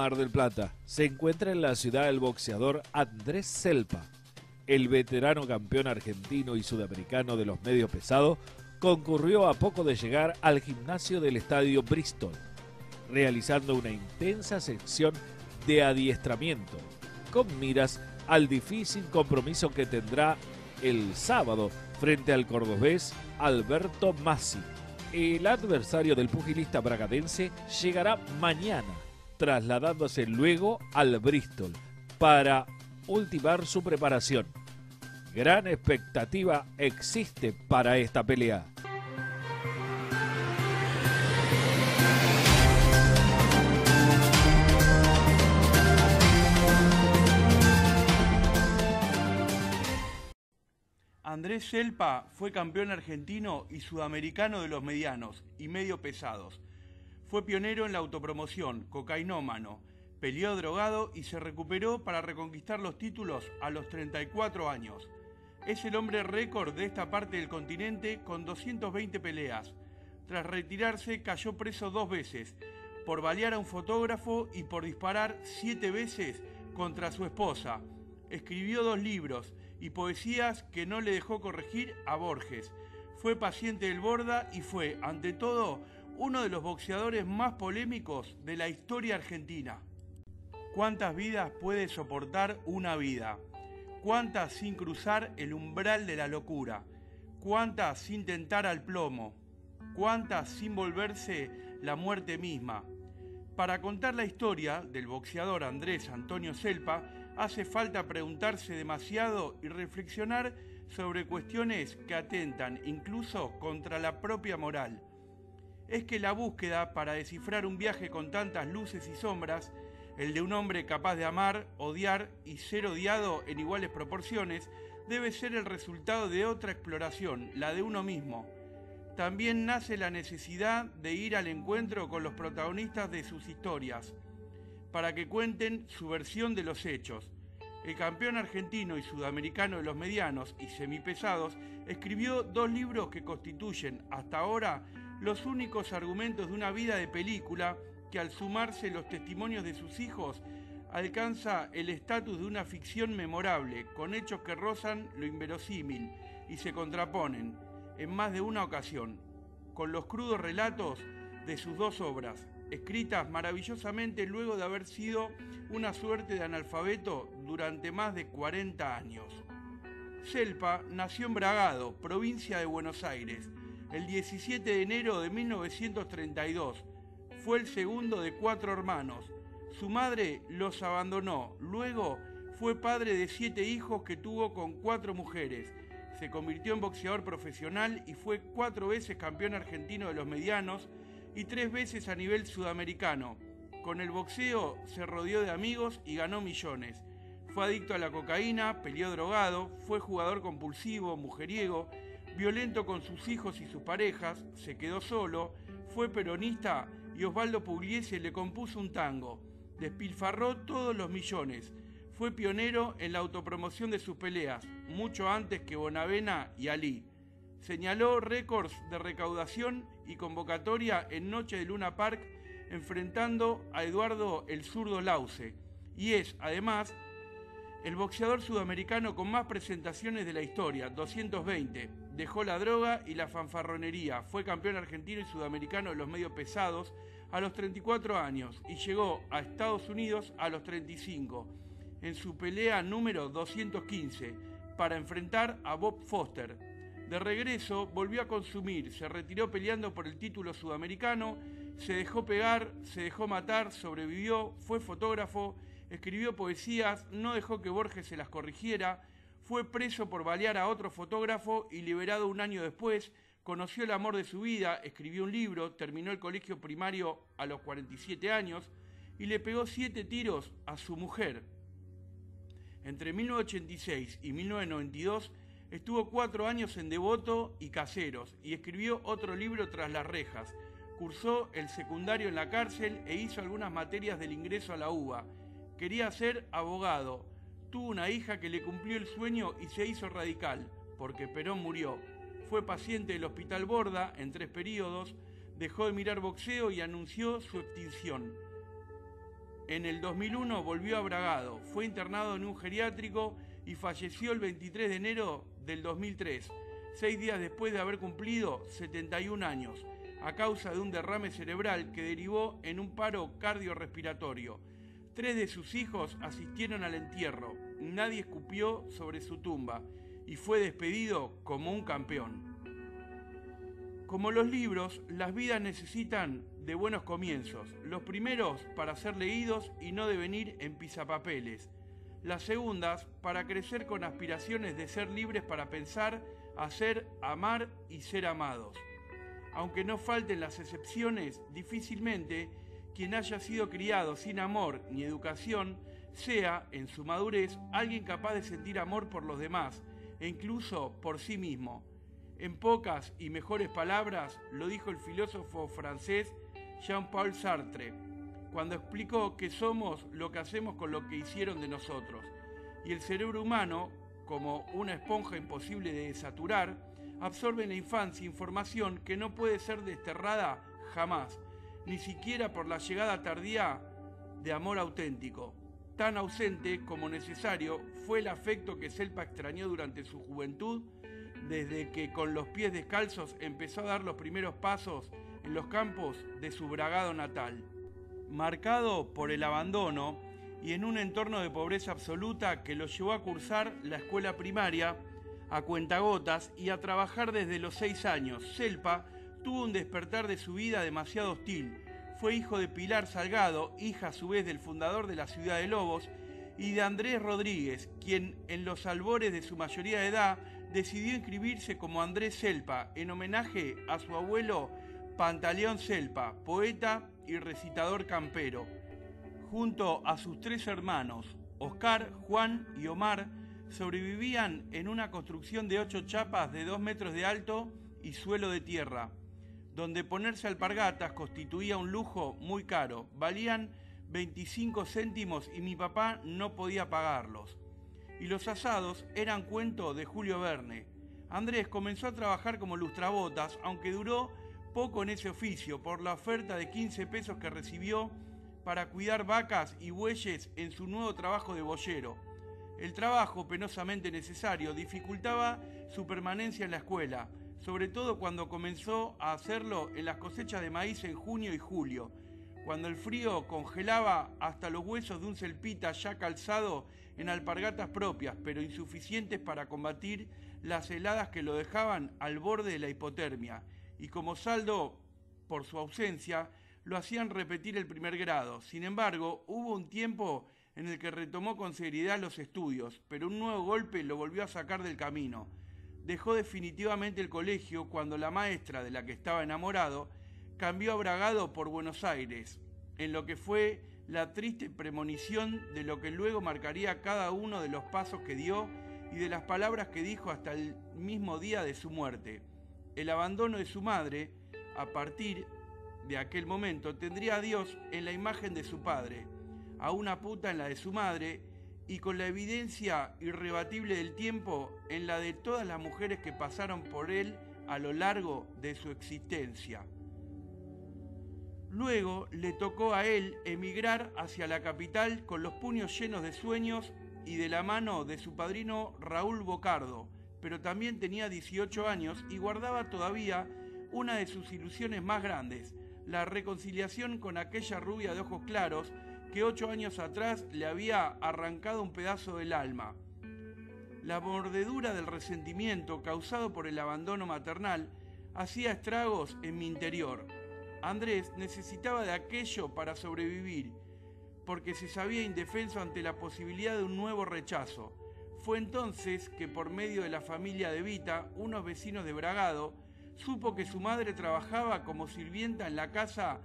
Mar del Plata, se encuentra en la ciudad el boxeador Andrés Zelpa. El veterano campeón argentino y sudamericano de los medios pesados concurrió a poco de llegar al gimnasio del estadio Bristol, realizando una intensa sección de adiestramiento, con miras al difícil compromiso que tendrá el sábado frente al cordobés Alberto Massi. El adversario del pugilista bragadense llegará mañana, trasladándose luego al Bristol para ultimar su preparación. Gran expectativa existe para esta pelea. Andrés Zelpa fue campeón argentino y sudamericano de los medianos y medio pesados. Fue pionero en la autopromoción, cocainómano, peleó drogado y se recuperó para reconquistar los títulos a los 34 años. Es el hombre récord de esta parte del continente con 220 peleas. Tras retirarse cayó preso 2 veces, por balear a un fotógrafo y por disparar 7 veces contra su esposa. Escribió 2 libros y poesías que no le dejó corregir a Borges. Fue paciente del Borda y fue, ante todo, uno de los boxeadores más polémicos de la historia argentina. ¿Cuántas vidas puede soportar una vida? ¿Cuántas sin cruzar el umbral de la locura? ¿Cuántas sin tentar al plomo? ¿Cuántas sin volverse la muerte misma? Para contar la historia del boxeador Andrés Antonio Zelpa, hace falta preguntarse demasiado y reflexionar sobre cuestiones que atentan incluso contra la propia moral. Es que la búsqueda para descifrar un viaje con tantas luces y sombras, el de un hombre capaz de amar, odiar y ser odiado en iguales proporciones, debe ser el resultado de otra exploración, la de uno mismo. También nace la necesidad de ir al encuentro con los protagonistas de sus historias, para que cuenten su versión de los hechos. El campeón argentino y sudamericano de los medianos y semipesados escribió 2 libros que constituyen, hasta ahora, los únicos argumentos de una vida de película que, al sumarse los testimonios de sus hijos, alcanza el estatus de una ficción memorable, con hechos que rozan lo inverosímil y se contraponen, en más de una ocasión, con los crudos relatos de sus 2 obras, escritas maravillosamente luego de haber sido una suerte de analfabeto durante más de 40 años. Zelpa nació en Bragado, provincia de Buenos Aires, el 17 de enero de 1932. Fue el segundo de 4 hermanos. Su madre los abandonó. Luego fue padre de 7 hijos que tuvo con 4 mujeres. Se convirtió en boxeador profesional y fue 4 veces campeón argentino de los medianos y 3 veces a nivel sudamericano. Con el boxeo se rodeó de amigos y ganó millones. Fue adicto a la cocaína, peleó drogado, fue jugador compulsivo, mujeriego, violento con sus hijos y sus parejas, se quedó solo, fue peronista y Osvaldo Pugliese le compuso un tango. Despilfarró todos los millones. Fue pionero en la autopromoción de sus peleas, mucho antes que Bonavena y Ali. Señaló récords de recaudación y convocatoria en Noche de Luna Park, enfrentando a Eduardo el Zurdo Lauce. Y es, además, el boxeador sudamericano con más presentaciones de la historia, 220. Dejó la droga y la fanfarronería. Fue campeón argentino y sudamericano de los medios pesados a los 34 años y llegó a Estados Unidos a los 35, en su pelea número 215, para enfrentar a Bob Foster. De regreso, volvió a consumir, se retiró peleando por el título sudamericano, se dejó pegar, se dejó matar, sobrevivió, fue fotógrafo, escribió poesías, no dejó que Borges se las corrigiera, fue preso por balear a otro fotógrafo y liberado 1 año después, conoció el amor de su vida, escribió un libro, terminó el colegio primario a los 47 años y le pegó 7 tiros a su mujer. Entre 1986 y 1992 estuvo 4 años en Devoto y Caseros y escribió otro libro tras las rejas. Cursó el secundario en la cárcel e hizo algunas materias del ingreso a la UBA. Quería ser abogado. Tuvo una hija que le cumplió el sueño y se hizo radical, porque Perón murió. Fue paciente del Hospital Borda en 3 periodos, dejó de mirar boxeo y anunció su extinción. En el 2001 volvió a Bragado, fue internado en un geriátrico y falleció el 23 de enero del 2003, 6 días después de haber cumplido 71 años, a causa de un derrame cerebral que derivó en un paro cardiorrespiratorio. 3 de sus hijos asistieron al entierro, nadie escupió sobre su tumba y fue despedido como un campeón. Como los libros, las vidas necesitan de buenos comienzos. Los primeros para ser leídos y no devenir en pisapapeles. Las segundas para crecer con aspiraciones de ser libres para pensar, hacer, amar y ser amados. Aunque no falten las excepciones, difícilmente quien haya sido criado sin amor ni educación sea, en su madurez, alguien capaz de sentir amor por los demás e incluso por sí mismo. En pocas y mejores palabras, lo dijo el filósofo francés Jean-Paul Sartre, cuando explicó que somos lo que hacemos con lo que hicieron de nosotros. Y el cerebro humano, como una esponja imposible de saturar, absorbe en la infancia información que no puede ser desterrada jamás, ni siquiera por la llegada tardía de amor auténtico. Tan ausente como necesario fue el afecto que Selpa extrañó durante su juventud, desde que con los pies descalzos empezó a dar los primeros pasos en los campos de su Bragado natal. Marcado por el abandono y en un entorno de pobreza absoluta que lo llevó a cursar la escuela primaria a cuentagotas y a trabajar desde los 6 años, Selpa tuvo un despertar de su vida demasiado hostil. Fue hijo de Pilar Salgado, hija a su vez del fundador de la ciudad de Lobos, y de Andrés Rodríguez, quien en los albores de su mayoría de edad decidió inscribirse como Andrés Selpa, en homenaje a su abuelo Pantaleón Selpa, poeta y recitador campero. Junto a sus 3 hermanos, Oscar, Juan y Omar, sobrevivían en una construcción de 8 chapas de 2 metros de alto y suelo de tierra, donde ponerse alpargatas constituía un lujo muy caro. Valían 25 céntimos y mi papá no podía pagarlos. Y los asados eran cuento de Julio Verne. Andrés comenzó a trabajar como lustrabotas, aunque duró poco en ese oficio por la oferta de 15 pesos que recibió para cuidar vacas y bueyes en su nuevo trabajo de boyero. El trabajo, penosamente necesario, dificultaba su permanencia en la escuela, sobre todo cuando comenzó a hacerlo en las cosechas de maíz en junio y julio, cuando el frío congelaba hasta los huesos de un celpita ya calzado en alpargatas propias, pero insuficientes para combatir las heladas que lo dejaban al borde de la hipotermia, y como saldo por su ausencia, lo hacían repetir el primer grado. Sin embargo, hubo un tiempo en el que retomó con seriedad los estudios, pero un nuevo golpe lo volvió a sacar del camino. Dejó definitivamente el colegio cuando la maestra de la que estaba enamorado cambió a Bragado por Buenos Aires, en lo que fue la triste premonición de lo que luego marcaría cada uno de los pasos que dio y de las palabras que dijo hasta el mismo día de su muerte. El abandono de su madre, a partir de aquel momento, tendría a Dios en la imagen de su padre, a una puta en la de su madre, y con la evidencia irrebatible del tiempo en la de todas las mujeres que pasaron por él a lo largo de su existencia. Luego le tocó a él emigrar hacia la capital con los puños llenos de sueños y de la mano de su padrino Raúl Bocardo, pero también tenía 18 años y guardaba todavía una de sus ilusiones más grandes, la reconciliación con aquella rubia de ojos claros que 8 años atrás le había arrancado un pedazo del alma. La mordedura del resentimiento causado por el abandono maternal hacía estragos en mi interior. Andrés necesitaba de aquello para sobrevivir, porque se sabía indefenso ante la posibilidad de un nuevo rechazo. Fue entonces que por medio de la familia de Vita, unos vecinos de Bragado, supo que su madre trabajaba como sirvienta en la casa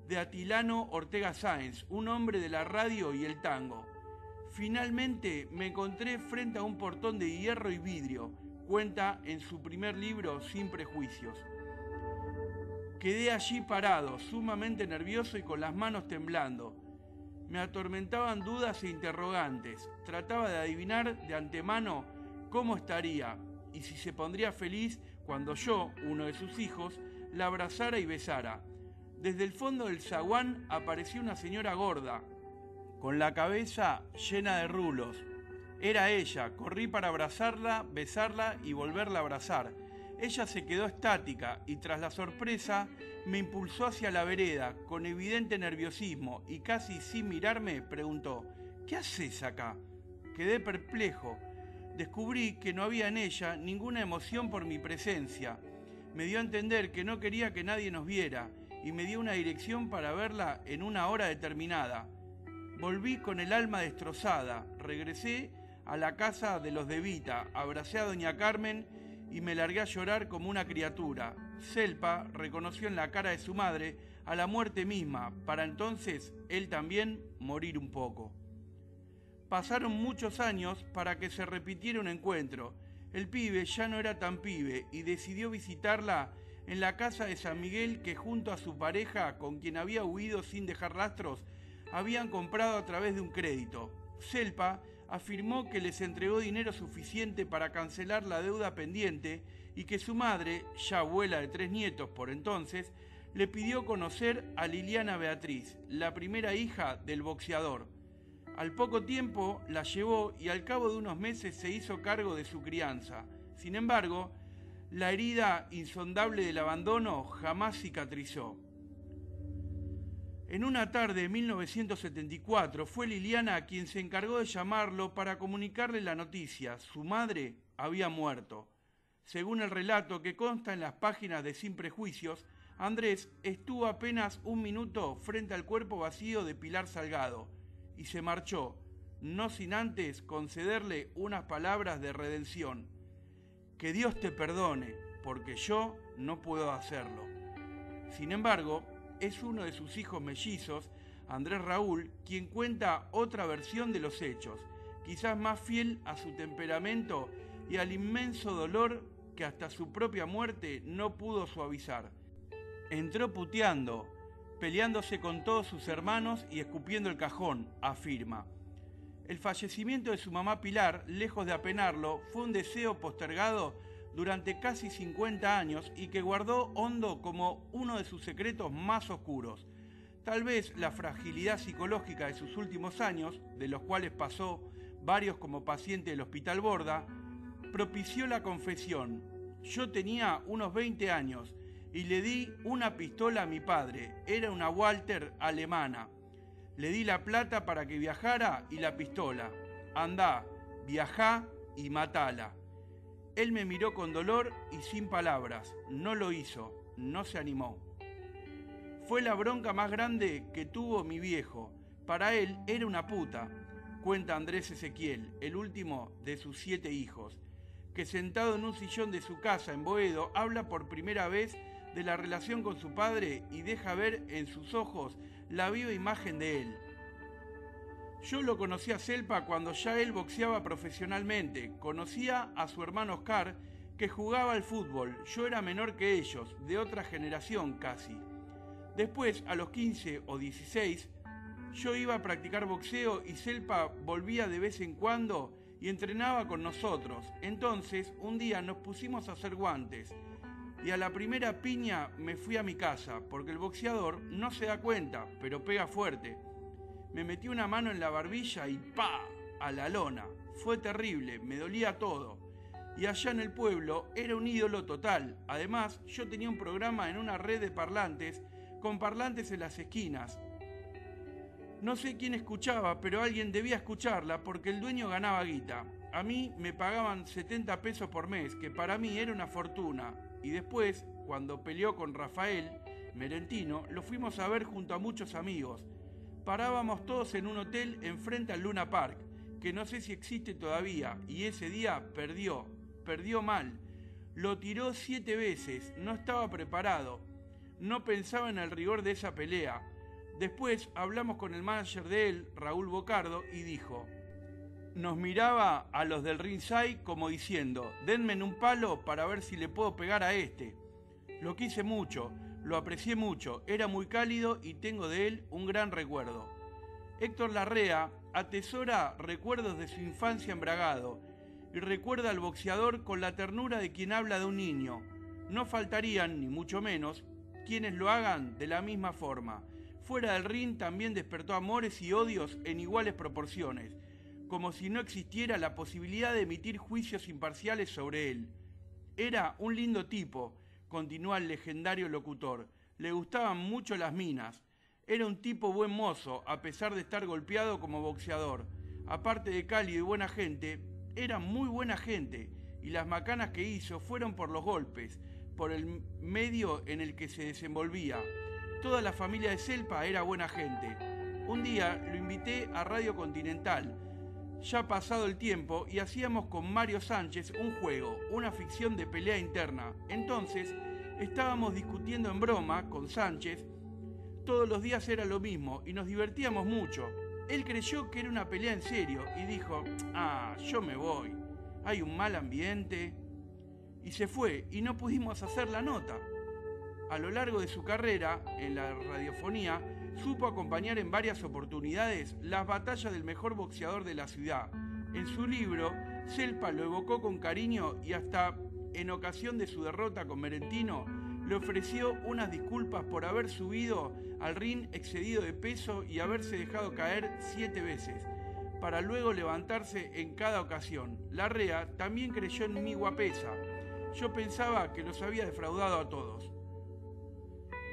de Atilano Ortega Sáenz, un hombre de la radio y el tango. Finalmente me encontré frente a un portón de hierro y vidrio, cuenta en su primer libro Sin Prejuicios. Quedé allí parado, sumamente nervioso y con las manos temblando. Me atormentaban dudas e interrogantes. Trataba de adivinar de antemano cómo estaría y si se pondría feliz cuando yo, uno de sus hijos, la abrazara y besara. Desde el fondo del zaguán apareció una señora gorda, con la cabeza llena de rulos. Era ella, corrí para abrazarla, besarla y volverla a abrazar. Ella se quedó estática y tras la sorpresa me impulsó hacia la vereda con evidente nerviosismo y casi sin mirarme preguntó: ¿qué haces acá? Quedé perplejo. Descubrí que no había en ella ninguna emoción por mi presencia. Me dio a entender que no quería que nadie nos viera y me dio una dirección para verla en una hora determinada. Volví con el alma destrozada, regresé a la casa de los de Vita, abracé a doña Carmen y me largué a llorar como una criatura. Selpa reconoció en la cara de su madre a la muerte misma, para entonces él también morir un poco. Pasaron muchos años para que se repitiera un encuentro. El pibe ya no era tan pibe y decidió visitarla en la casa de San Miguel que junto a su pareja, con quien había huido sin dejar rastros, habían comprado a través de un crédito. Selpa afirmó que les entregó dinero suficiente para cancelar la deuda pendiente y que su madre, ya abuela de 3 nietos por entonces, le pidió conocer a Liliana Beatriz, la primera hija del boxeador. Al poco tiempo la llevó y al cabo de unos meses se hizo cargo de su crianza. Sin embargo, la herida insondable del abandono jamás cicatrizó. En una tarde de 1974 fue Liliana quien se encargó de llamarlo para comunicarle la noticia. Su madre había muerto. Según el relato que consta en las páginas de Sin Prejuicios, Andrés estuvo apenas un minuto frente al cuerpo vacío de Pilar Salgado y se marchó, no sin antes concederle unas palabras de redención. Que Dios te perdone, porque yo no puedo hacerlo. Sin embargo, es uno de sus hijos mellizos, Andrés Raúl, quien cuenta otra versión de los hechos, quizás más fiel a su temperamento y al inmenso dolor que hasta su propia muerte no pudo suavizar. Entró puteando, peleándose con todos sus hermanos y escupiendo el cajón, afirma. El fallecimiento de su mamá Pilar, lejos de apenarlo, fue un deseo postergado durante casi 50 años y que guardó hondo como uno de sus secretos más oscuros. Tal vez la fragilidad psicológica de sus últimos años, de los cuales pasó varios como paciente del Hospital Borda, propició la confesión. Yo tenía unos 20 años y le di una pistola a mi padre, era una Walter alemana. Le di la plata para que viajara y la pistola. Andá, viajá y matala. Él me miró con dolor y sin palabras. No lo hizo, no se animó. Fue la bronca más grande que tuvo mi viejo. Para él era una puta, cuenta Andrés Ezequiel, el último de sus 7 hijos, que sentado en un sillón de su casa en Boedo habla por primera vez de la relación con su padre y deja ver en sus ojos la viva imagen de él. Yo lo conocí a Selpa cuando ya él boxeaba profesionalmente. Conocía a su hermano Oscar, que jugaba al fútbol. Yo era menor que ellos, de otra generación casi. Después, a los 15 o 16, yo iba a practicar boxeo y Selpa volvía de vez en cuando y entrenaba con nosotros. Entonces, un día nos pusimos a hacer guantes y a la primera piña me fui a mi casa, porque el boxeador no se da cuenta, pero pega fuerte. Me metí una mano en la barbilla y ¡pa!, a la lona. Fue terrible, me dolía todo. Y allá en el pueblo era un ídolo total. Además, yo tenía un programa en una red de parlantes, con parlantes en las esquinas. No sé quién escuchaba, pero alguien debía escucharla porque el dueño ganaba guita. A mí me pagaban 70 pesos por mes, que para mí era una fortuna. Y después, cuando peleó con Rafael Merentino, lo fuimos a ver junto a muchos amigos. Parábamos todos en un hotel enfrente al Luna Park, que no sé si existe todavía, y ese día perdió mal. Lo tiró 7 veces, no estaba preparado, no pensaba en el rigor de esa pelea. Después hablamos con el manager de él, Raúl Bocardo, y dijo, nos miraba a los del ringside como diciendo, denme en un palo para ver si le puedo pegar a este. Lo quise mucho, lo aprecié mucho, era muy cálido y tengo de él un gran recuerdo. Héctor Larrea atesora recuerdos de su infancia en Bragado y recuerda al boxeador con la ternura de quien habla de un niño. No faltarían, ni mucho menos, quienes lo hagan de la misma forma. Fuera del ring también despertó amores y odios en iguales proporciones, como si no existiera la posibilidad de emitir juicios imparciales sobre él. Era un lindo tipo, continúa el legendario locutor. Le gustaban mucho las minas. Era un tipo buen mozo, a pesar de estar golpeado como boxeador. Aparte de cálido y buena gente, era muy buena gente, y las macanas que hizo fueron por los golpes, por el medio en el que se desenvolvía. Toda la familia de Selpa era buena gente. Un día lo invité a Radio Continental, ya pasado el tiempo, y hacíamos con Mario Sánchez un juego, una ficción de pelea interna. Entonces, estábamos discutiendo en broma con Sánchez. Todos los días era lo mismo y nos divertíamos mucho. Él creyó que era una pelea en serio y dijo: yo me voy, hay un mal ambiente. Y se fue y no pudimos hacer la nota. A lo largo de su carrera en la radiofonía, supo acompañar en varias oportunidades las batallas del mejor boxeador de la ciudad. En su libro, Selpa lo evocó con cariño y hasta en ocasión de su derrota con Merentino, le ofreció unas disculpas por haber subido al ring excedido de peso y haberse dejado caer 7 veces, para luego levantarse en cada ocasión. Larrea también creyó en mi guapesa. Yo pensaba que los había defraudado a todos.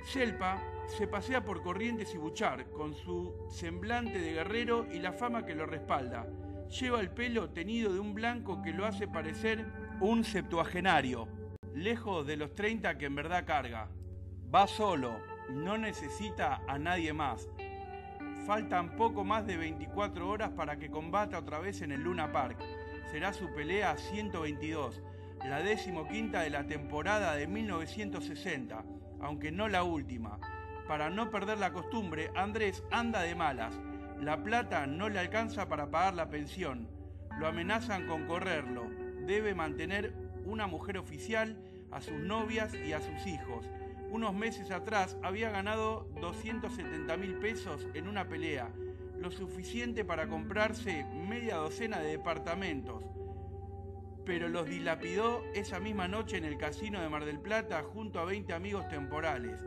Selpa se pasea por Corrientes y Buchar, con su semblante de guerrero y la fama que lo respalda. Lleva el pelo teñido de un blanco que lo hace parecer un septuagenario, lejos de los 30 que en verdad carga. Va solo, no necesita a nadie más. Faltan poco más de 24 horas para que combata otra vez en el Luna Park. Será su pelea 122, la 15ª de la temporada de 1960, aunque no la última. Para no perder la costumbre, Andrés anda de malas. La plata no le alcanza para pagar la pensión. Lo amenazan con correrlo. Debe mantener una mujer oficial, a sus novias y a sus hijos. Unos meses atrás había ganado 270.000 pesos en una pelea, lo suficiente para comprarse media docena de departamentos. Pero los dilapidó esa misma noche en el casino de Mar del Plata junto a 20 amigos temporales.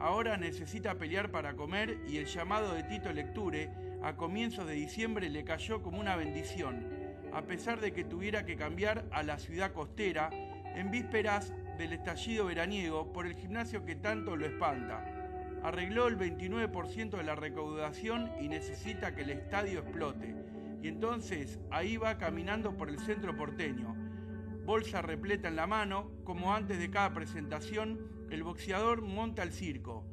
Ahora necesita pelear para comer y el llamado de Tito Lecture a comienzos de diciembre le cayó como una bendición, a pesar de que tuviera que cambiar a la ciudad costera en vísperas del estallido veraniego por el gimnasio que tanto lo espanta. Arregló el 29% de la recaudación y necesita que el estadio explote. Y entonces ahí va caminando por el centro porteño, bolsa repleta en la mano, como antes de cada presentación. El boxeador monta el circo.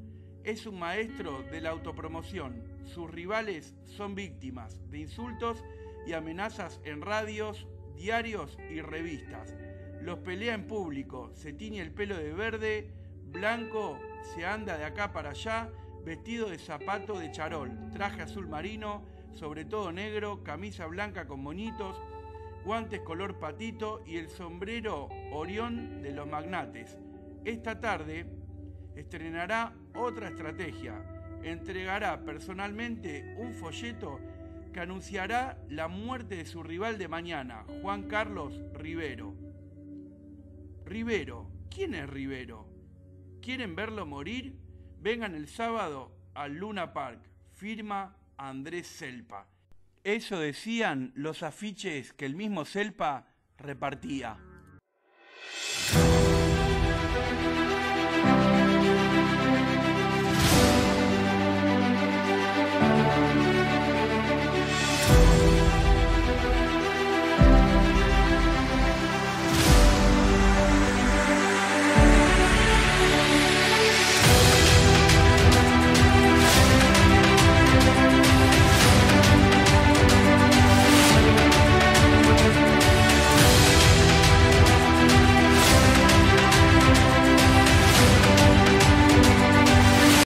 Es un maestro de la autopromoción. Sus rivales son víctimas de insultos y amenazas en radios, diarios y revistas. Los pelea en público, se tiñe el pelo de verde, blanco, se anda de acá para allá, vestido de zapato de charol, traje azul marino, sobre todo negro, camisa blanca con moñitos, guantes color patito y el sombrero Orión de los magnates. Esta tarde estrenará otra estrategia. Entregará personalmente un folleto que anunciará la muerte de su rival de mañana, Juan Carlos Rivero. Rivero, ¿quién es Rivero? ¿Quieren verlo morir? Vengan el sábado al Luna Park. Firma Andrés Selpa. Eso decían los afiches que el mismo Selpa repartía.